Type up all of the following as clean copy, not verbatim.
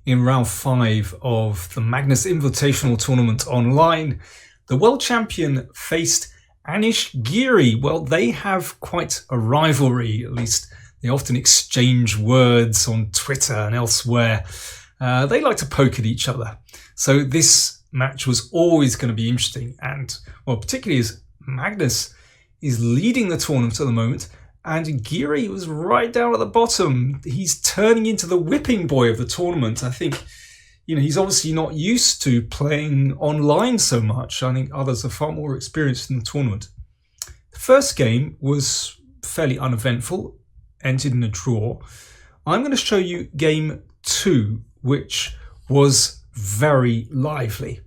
in round 5 of the Magnus Invitational Tournament online. The world champion faced Anish Giri. Well, they have quite a rivalry, at least they often exchange words on Twitter and elsewhere. They like to poke at each other. So this match was always going to be interesting, and well, particularly as Magnus is leading the tournament at the moment, and Giri was right down at the bottom. He's turning into the whipping boy of the tournament. I think, he's obviously not used to playing online so much. I think others are far more experienced in the tournament. The first game was fairly uneventful, ended in a draw. I'm going to show you game 2, which was very lively.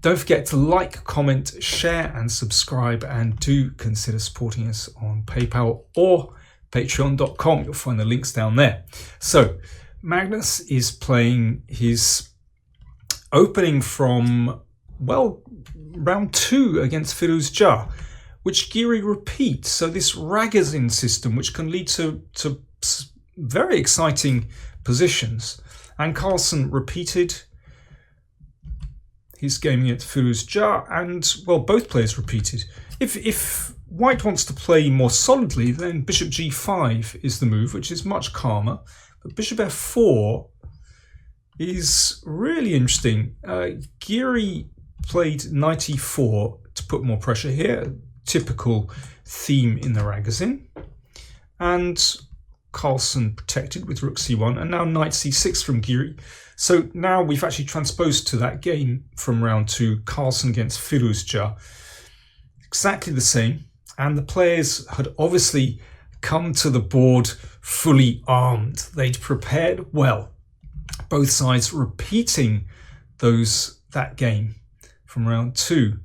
Don't forget to like, comment, share and subscribe, and do consider supporting us on PayPal or patreon.com. You'll find the links down there. So Magnus is playing his opening from, well, round 2 against Firuzja, which Giri repeats. So this Ragozin system, which can lead to very exciting positions. And Carlsen repeated his game against Firuzja, and well, both players repeated. If White wants to play more solidly, then bishop g5 is the move, which is much calmer. But bishop f4 is really interesting. Giri played knight e4 to put more pressure here, typical theme in the Ragozin. And Carlsen protected with rook c1, and now knight c6 from Giri. So now we've actually transposed to that game from round 2, Carlsen against Firuzja. Exactly the same, and the players had obviously come to the board fully armed. They'd prepared well. Both sides repeating that game from round 2.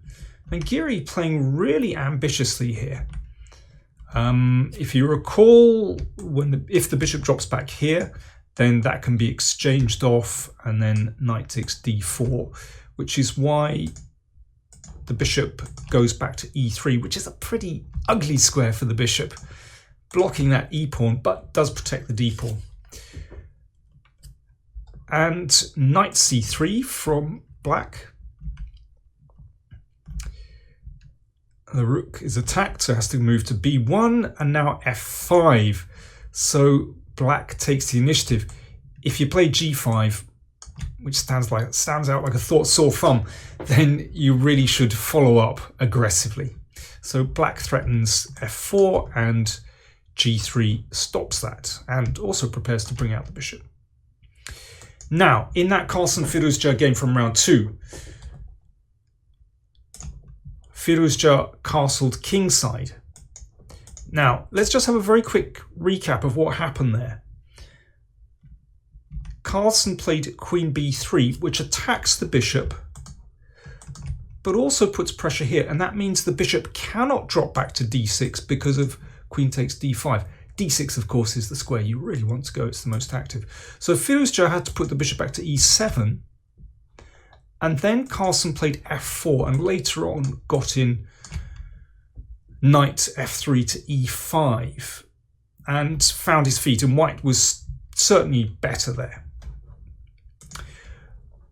And Giri playing really ambitiously here. If you recall, if the bishop drops back here, then that can be exchanged off, and then knight takes d4, which is why the bishop goes back to e3, which is a pretty ugly square for the bishop, blocking that e pawn, but does protect the d pawn. And knight c3 from black. The rook is attacked, so it has to move to b1, and now f5. So black takes the initiative. If you play g5, which stands out like a sore thumb, then you really should follow up aggressively. So black threatens f4, and g3 stops that, and also prepares to bring out the bishop. Now, in that Carlsen-Firuzja game from round 2, Firuzja castled kingside. Now, let's just have a very quick recap of what happened there. Carlsen played queen b3, which attacks the bishop, but also puts pressure here, and that means the bishop cannot drop back to d6 because of queen takes d5. d6, of course, is the square you really want to go. It's the most active. So Firuzja had to put the bishop back to e7, and then Carlsen played f4, and later on got in knight f3 to e5 and found his feet, and White was certainly better there.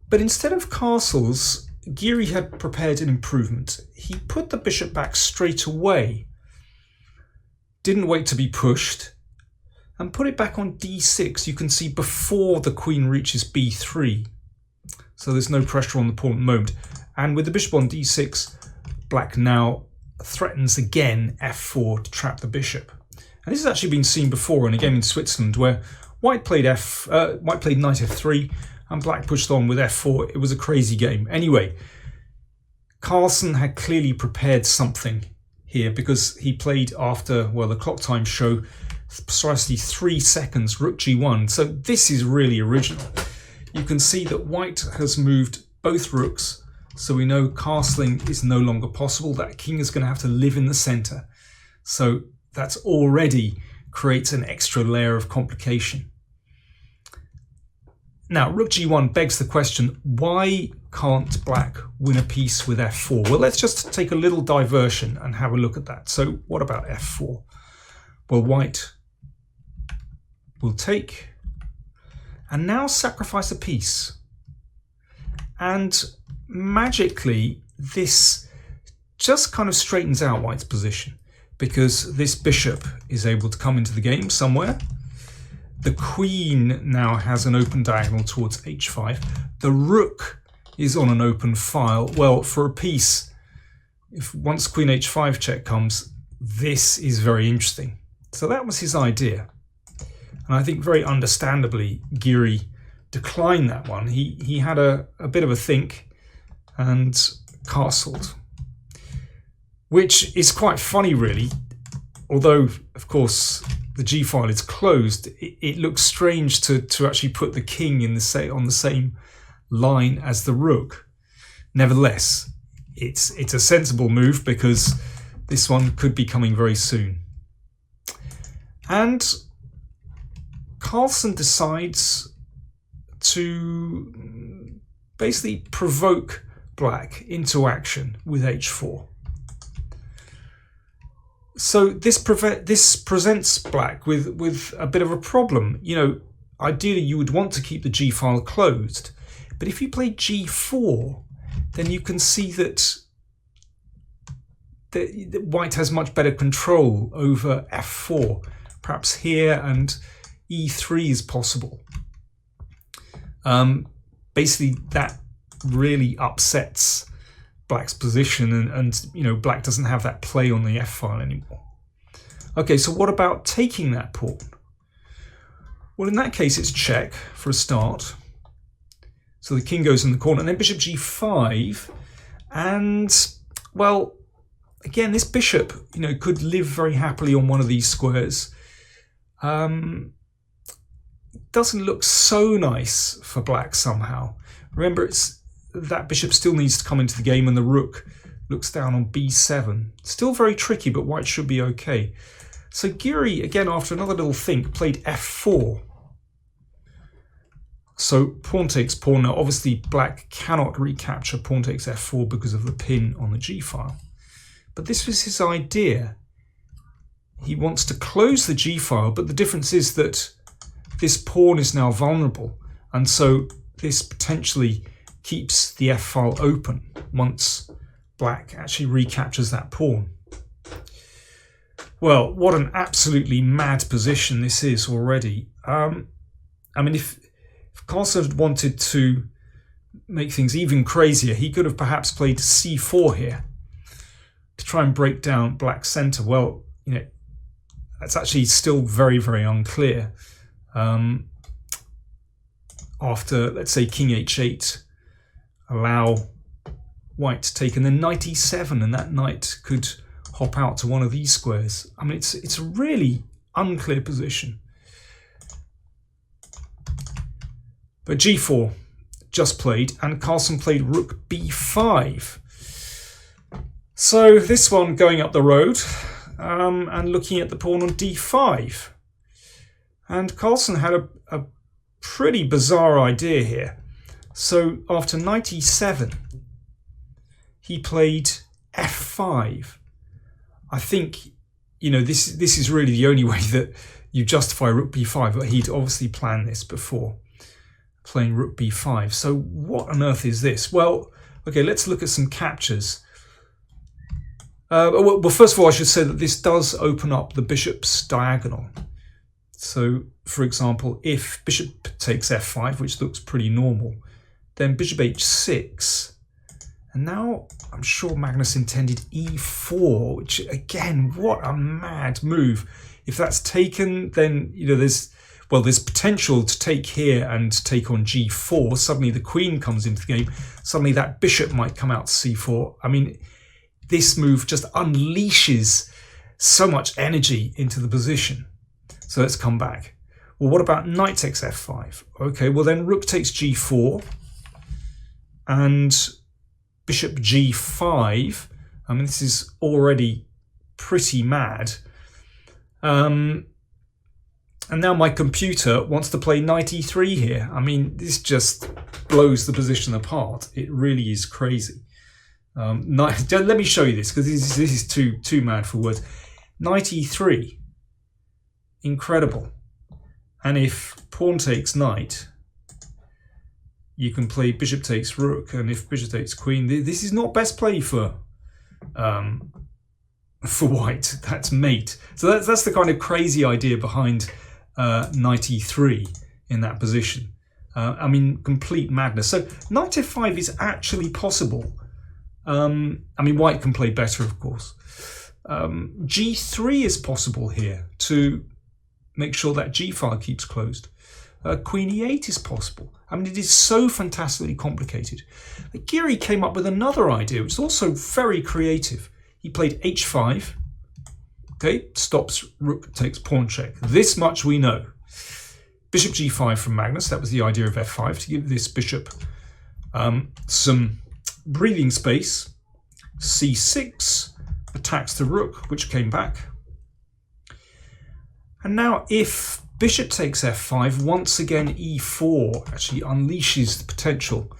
But instead of castles, Giri had prepared an improvement. He put the bishop back straight away, didn't wait to be pushed, and put it back on d6. You can see before the queen reaches b3. So there's no pressure on the pawn at the moment. And with the bishop on d6, black now threatens again f4 to trap the bishop. And this has actually been seen before in a game in Switzerland where White played knight f3 and black pushed on with f4. It was a crazy game. Anyway, Carlsen had clearly prepared something here because he played after, well, the clock time show precisely 3 seconds, rook g1. So this is really original. You can see that White has moved both rooks, so we know castling is no longer possible. That king is going to have to live in the center. So that's already creates an extra layer of complication. Now, rook g1 begs the question, why can't black win a piece with f4? Well, let's just take a little diversion and have a look at that. So what about f4? Well, White will take, and now sacrifice a piece. And magically, this just kind of straightens out white's position, because this bishop is able to come into the game somewhere. The queen now has an open diagonal towards h5. The rook is on an open file. Well, for a piece, if once queen h5 check comes, this is very interesting. So that was his idea. And I think very understandably, Giri declined that one. He had a bit of a think and castled, which is quite funny, really. Although, of course, the g file is closed, it looks strange to actually put the king in on the same line as the rook. Nevertheless, it's a sensible move, because this one could be coming very soon. And Carlsen decides to basically provoke black into action with h4. So this presents black with a bit of a problem. You know, ideally you would want to keep the g file closed, but if you play g4, then you can see that white has much better control over f4. Perhaps here, and e3 is possible. Basically, that really upsets black's position, and you know, black doesn't have that play on the f file anymore. Okay, so what about taking that pawn? Well, in that case, it's check for a start. So the king goes in the corner, and then bishop g5, and well, again, this bishop, you know, could live very happily on one of these squares. Doesn't look so nice for black somehow. Remember, that bishop still needs to come into the game, and the rook looks down on b7. Still very tricky, but white should be okay. So Giri, again, after another little think, played f4. So pawn takes pawn. Now, obviously, black cannot recapture pawn takes f4 because of the pin on the g file. But this was his idea. He wants to close the g file, but the difference is that this pawn is now vulnerable, and so this potentially keeps the f file open once black actually recaptures that pawn. Well, what an absolutely mad position this is already. I mean, if Carlsen had wanted to make things even crazier, he could have perhaps played c4 here to try and break down black's center. Well, you know, that's actually still very, very unclear. After, let's say, king h8, allow white to take, and then knight e7, and that knight could hop out to one of these squares. I mean, it's a really unclear position. But g4 just played, and Carlsen played rook b5. So this one going up the road, and looking at the pawn on d5. And Carlsen had a pretty bizarre idea here. So after knight e7, he played f5. I think, you know, this is really the only way that you justify rook b5, but he'd obviously planned this before, playing rook b5. So what on earth is this? Well, okay, let's look at some captures. Well, first of all, I should say that this does open up the bishop's diagonal. So, for example, if bishop takes f5, which looks pretty normal, then bishop h6, and now I'm sure Magnus intended e4, which, again, what a mad move. If that's taken, then, you know, there's potential to take here and take on g4. Suddenly the queen comes into the game. Suddenly that bishop might come out to c4. I mean, this move just unleashes so much energy into the position. So let's come back. Well, what about knight takes f5? Okay, well then rook takes g4 and bishop g5. I mean, this is already pretty mad. And now my computer wants to play knight e3 here. I mean, this just blows the position apart. It really is crazy. Let me show you this, because this is too mad for words. Knight e3, incredible. And if pawn takes knight, you can play bishop takes rook, and if bishop takes queen, this is not best play for white. That's mate. So that's the kind of crazy idea behind knight e3 in that position. I mean, complete madness. So knight f5 is actually possible. I mean, white can play better, of course. g3 is possible here to make sure that g file keeps closed. Queen e8 is possible. I mean, it is so fantastically complicated. But Giri came up with another idea, which is also very creative. He played h5. Okay, stops rook takes pawn check. This much we know. Bishop g5 from Magnus. That was the idea of f5, to give this bishop some breathing space. c6 attacks the rook, which came back. And now if bishop takes f5, once again e4 actually unleashes the potential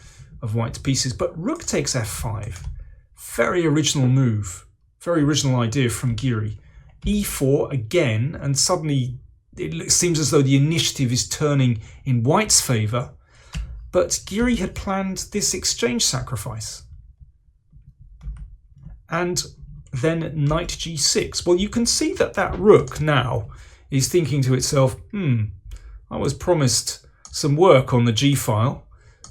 of white's pieces. But rook takes f5. Very original move. Very original idea from Giri. e4 again, and suddenly it seems as though the initiative is turning in white's favour. But Giri had planned this exchange sacrifice. And then knight g6. Well, you can see that that rook now is thinking to itself, I was promised some work on the g file.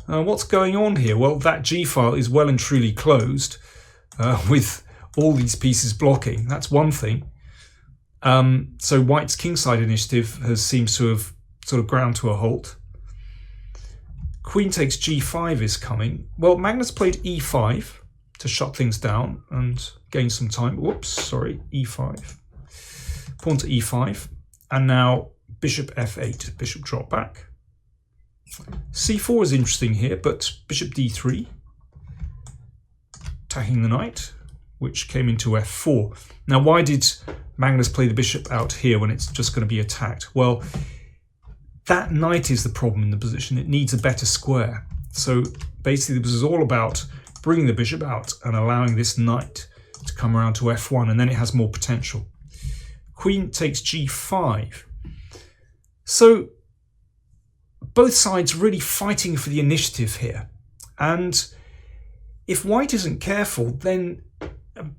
What's going on here? Well, that g file is well and truly closed with all these pieces blocking. That's one thing. So white's kingside initiative seems to have sort of ground to a halt. Queen takes g5 is coming. Well, Magnus played e5 to shut things down and gain some time. Whoops, sorry, e5. Pawn to e5. And now bishop f8, bishop drop back. c4 is interesting here, but bishop d3, attacking the knight, which came into f4. Now, why did Magnus play the bishop out here when it's just going to be attacked? Well, that knight is the problem in the position. It needs a better square. So basically, this is all about bringing the bishop out and allowing this knight to come around to f1, and then it has more potential. Queen takes g5. So both sides really fighting for the initiative here. And if white isn't careful, then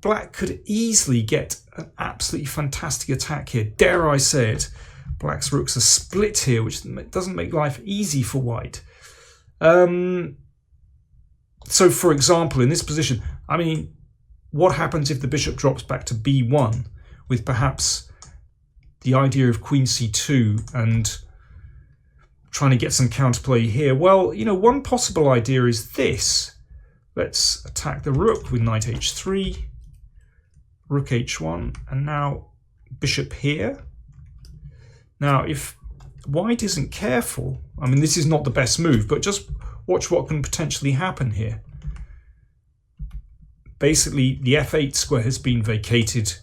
black could easily get an absolutely fantastic attack here. Dare I say it, black's rooks are split here, which doesn't make life easy for white. So for example, in this position, I mean, what happens if the bishop drops back to b1 with perhaps the idea of queen c2 and trying to get some counterplay here? Well, you know, one possible idea is this. Let's attack the rook with knight h3, rook h1, and now bishop here. Now, if white isn't careful, I mean, this is not the best move, but just watch what can potentially happen here. Basically, the f8 square has been vacated,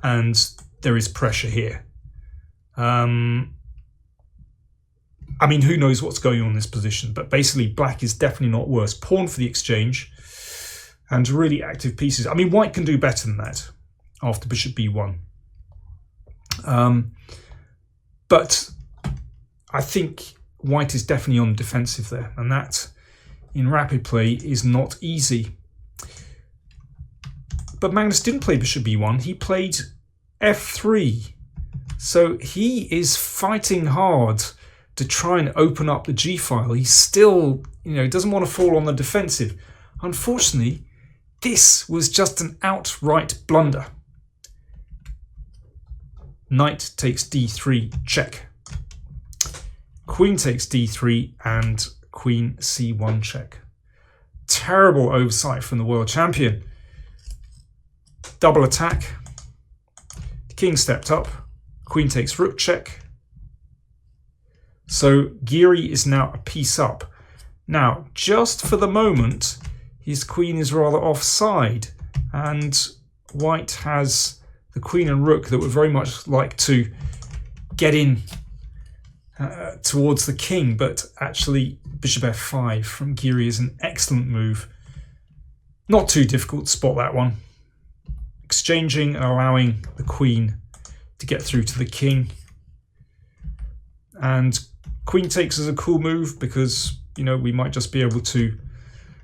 and there is pressure here. I mean, who knows what's going on in this position, but basically black is definitely not worse. Pawn for the exchange and really active pieces. I mean, white can do better than that after bishop b1. But I think white is definitely on the defensive there, and that in rapid play is not easy. But Magnus didn't play bishop b1, he played f3. So he is fighting hard to try and open up the g file. He still, doesn't want to fall on the defensive. Unfortunately, this was just an outright blunder. Knight takes d3, check. Queen takes d3 and queen c1 check. Terrible oversight from the world champion. Double attack. The king stepped up. Queen takes rook check. So Giri is now a piece up. Now, just for the moment, his queen is rather offside, and white has the queen and rook that would very much like to get in towards the king, but actually bishop f5 from Giri is an excellent move. Not too difficult to spot that one. Exchanging and allowing the queen to get through to the king. And queen takes is a cool move because you know, we might just be able to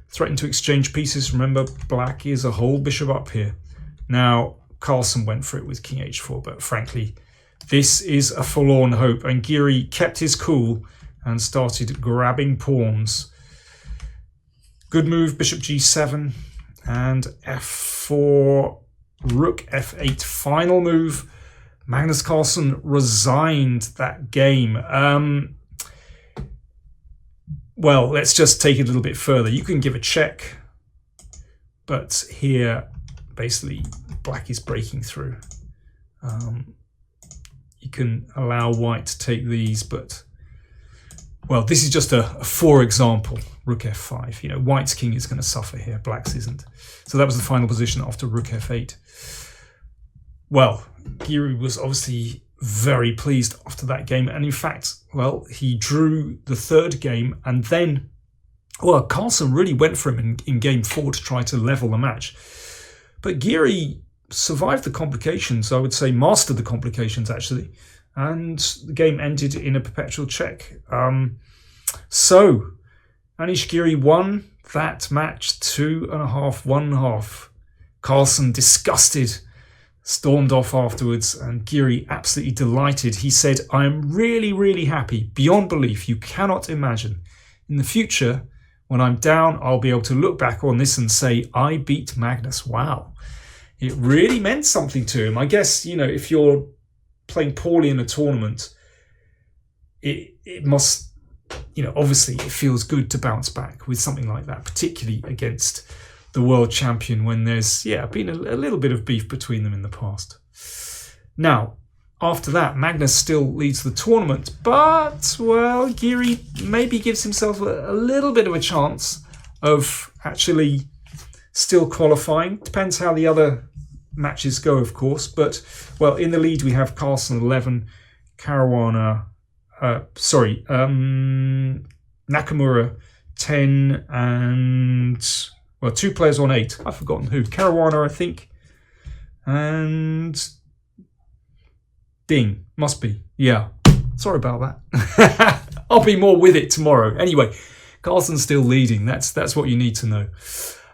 threaten to exchange pieces. Remember, black is a whole bishop up here. Now, Carlsen went for it with king h4, but frankly, this is a forlorn hope. And Giri kept his cool and started grabbing pawns. Good move, bishop g7 and f4, rook f8. Final move. Magnus Carlsen resigned that game. Well, let's just take it a little bit further. You can give a check, but here, basically, black is breaking through. You can allow white to take these, but, well, this is just a for example. Rook f5. You know, white's king is going to suffer here, black's isn't. So that was the final position after rook f8. Well, Giri was obviously very pleased after that game, and in fact, well, he drew the third game, and then, well, Carlsen really went for him in game 4 to try to level the match. But Giri survived the complications, I would say mastered the complications actually, and the game ended in a perpetual check. So Anish Giri won that match 2.5, 1.5. Carlsen, disgusted, stormed off afterwards, and Giri absolutely delighted. He said, "I am really, really happy, beyond belief. You cannot imagine. In the future, when I'm down, I'll be able to look back on this and say, I beat Magnus." Wow. It really meant something to him. I guess, you know, if you're playing poorly in a tournament, it must, you know, obviously it feels good to bounce back with something like that, particularly against the world champion when there's, yeah, been a little bit of beef between them in the past. Now, after that, Magnus still leads the tournament, but, well, Giri maybe gives himself a little bit of a chance of actually still qualifying. Depends how the other matches go, of course, but, well, in the lead we have Carlsen 11, Caruana, Nakamura 10, and, well, 2 players on 8. I've forgotten who. Caruana, I think, and Ding, must be. Yeah, sorry about that. I'll be more with it tomorrow. Anyway, Carlsen's still leading. That's what you need to know.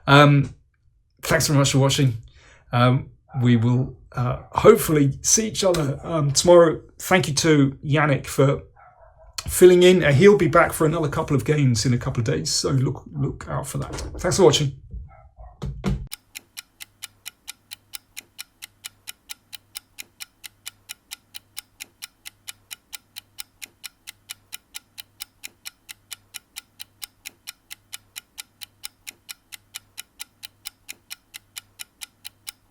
Thanks very much for watching. We will hopefully see each other tomorrow. Thank you to Yannick for filling in. He'll be back for another couple of games in a couple of days, so look out for that. Thanks for watching.